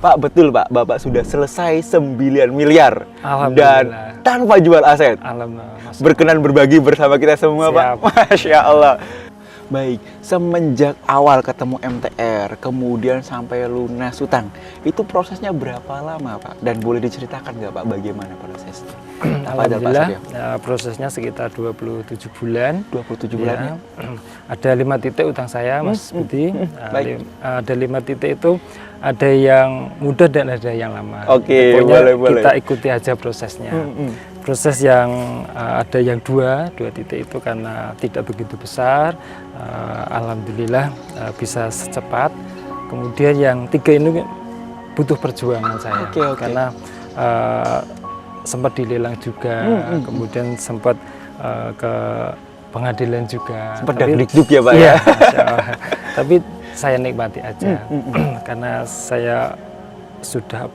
Pak, betul Pak, Bapak sudah selesai 9 miliar dan Alhamdulillah. tanpa jual aset. Alhamdulillah. Berkenan berbagi bersama kita semua. Siap. Pak. Masya Allah. Baik, semenjak awal ketemu MTR, kemudian sampai lunas utang, itu prosesnya berapa lama Pak? Dan boleh diceritakan nggak Pak bagaimana prosesnya? Alhamdulillah, prosesnya sekitar 27 bulan. 27 bulan ya? Ada 5 titik utang saya, Mas Budi. Baik. Ada 5 titik itu, ada yang mudah dan ada yang lama. Oke, Pokoknya boleh. kita ikuti aja prosesnya. Proses yang ada yang dua titik itu karena tidak begitu besar, alhamdulillah bisa secepat. Kemudian yang 3 ini butuh perjuangan saya, Oke. karena sempat dilelang juga, kemudian sempat ke pengadilan juga. Sempat dagdikduk ya Pak ya? Masya Allah. Tapi saya nikmati aja, karena saya sudah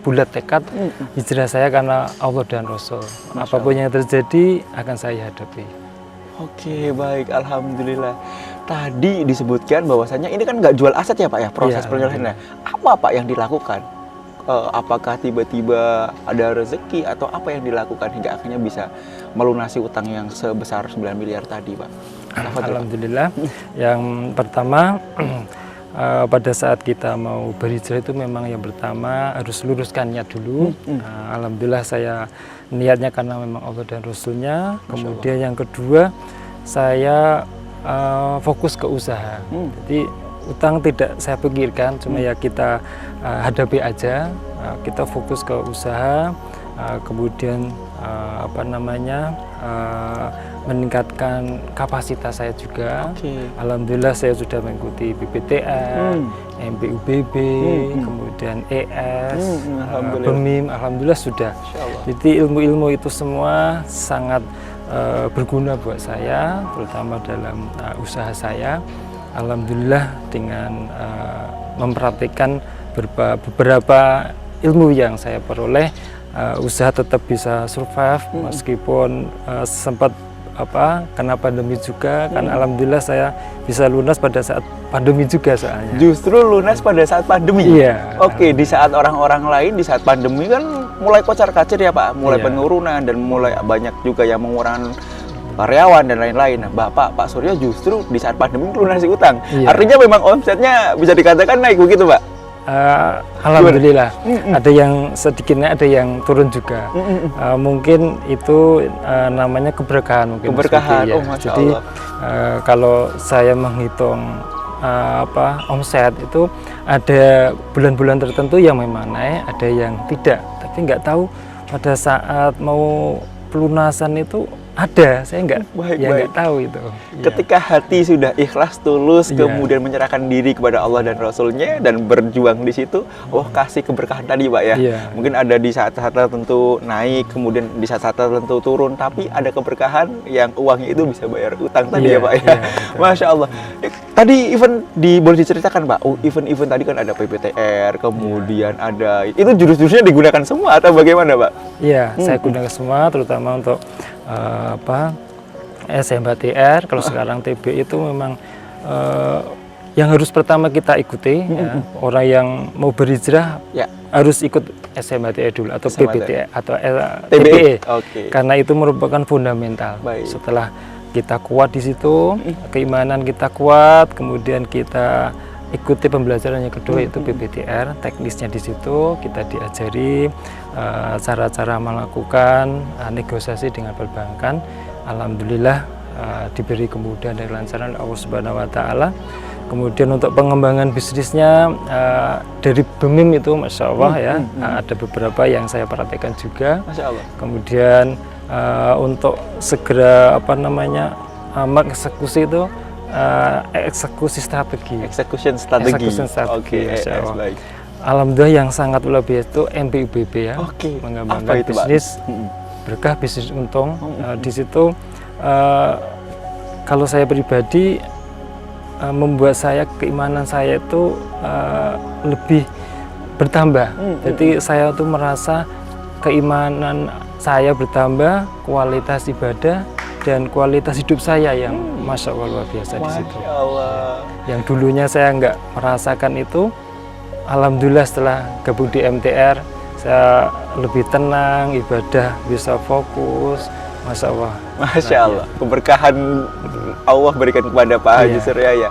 bulat tekad hijrah saya karena Allah dan Rasul. Apapun yang terjadi akan saya hadapi. Oke, baik, alhamdulillah. Tadi disebutkan bahwasannya ini kan nggak jual aset ya Pak ya, proses penyelesaiannya. Apa Pak yang dilakukan? Apakah tiba-tiba ada rezeki atau apa yang dilakukan hingga akhirnya bisa melunasi utang yang sebesar 9 miliar tadi Pak? Alhamdulillah. Yang pertama, pada saat kita mau berhijrah itu memang yang pertama harus luruskan niat dulu. Alhamdulillah saya niatnya karena memang Allah dan Rasulnya. Kemudian yang kedua saya fokus ke usaha. Jadi utang tidak saya pikirkan, cuma ya kita hadapi aja. Kita fokus ke usaha, kemudian meningkatkan kapasitas saya juga. Alhamdulillah saya sudah mengikuti PPTN, MPUBB, kemudian ES, BEMIM, alhamdulillah sudah. Jadi ilmu-ilmu itu semua sangat berguna buat saya, terutama dalam usaha saya. Alhamdulillah dengan mempraktikkan beberapa ilmu yang saya peroleh, usaha tetap bisa survive meskipun sempat kena pandemi juga, kan alhamdulillah saya bisa lunas pada saat pandemi juga soalnya. Justru lunas pada saat pandemi? Iya. Oke, di saat orang-orang lain di saat pandemi kan mulai kocar-kacir ya Pak, mulai penurunan dan mulai banyak juga yang mengurangi karyawan dan lain-lain. Nah, Pak Suryo justru di saat pandemi lunasi utang. Artinya memang omsetnya bisa dikatakan naik begitu Pak? Alhamdulillah. Ada yang sedikitnya, ada yang turun juga. Mungkin itu namanya keberkahan mungkin. Keberkahan. Ya. Jadi kalau saya menghitung omset itu ada bulan-bulan tertentu yang memang naik, ada yang tidak. Tapi nggak tahu pada saat mau pelunasan itu ada, saya nggak tahu itu. Ketika hati sudah ikhlas, tulus, kemudian menyerahkan diri kepada Allah dan Rasulnya dan berjuang di situ, Allah kasih keberkahan tadi Pak ya. Mungkin ada di saat-saat tertentu naik, kemudian di saat-saat tertentu turun, tapi ada keberkahan yang uangnya itu bisa bayar utang tadi ya Pak ya. Masya Allah. Tadi event boleh diceritakan Pak, event-event tadi kan ada PPTR, kemudian ada, itu jurus-jurusnya digunakan semua atau bagaimana Pak? Iya, saya gunakan semua, terutama untuk SMHTR, kalau sekarang TB itu memang yang harus pertama kita ikuti. Orang yang mau berhijrah harus ikut SMHTR dulu atau PPTR atau TBE, karena itu merupakan fundamental. Setelah kita kuat di situ, keimanan kita kuat, kemudian kita ikuti pembelajaran yang kedua itu PPTR, teknisnya di situ kita diajari cara-cara melakukan negosiasi dengan perbankan. Alhamdulillah diberi kemudahan dan kelancaran Allah Subhanahu wa taala. Kemudian untuk pengembangan bisnisnya dari BEMIM itu Masya Allah ya, ada beberapa yang saya perhatikan juga. Masya Allah. Kemudian untuk segera mengeksekusi itu eksekusi strategi. Execution strategi. Baik. Alhamdulillah yang sangat luar biasa itu MPUBB ya. Mengembangkan bisnis berkah, bisnis untung. Di situ kalau saya pribadi membuat saya keimanan saya itu lebih bertambah. Jadi saya tuh merasa keimanan saya bertambah, kualitas ibadah dan kualitas hidup saya yang Masya Allah luar biasa di situ. Yang dulunya saya nggak merasakan itu, alhamdulillah setelah gabung di MTR saya lebih tenang, ibadah bisa fokus. Masya Allah. Masya Allah, keberkahan Allah berikan kepada Pak Haji Surya ya.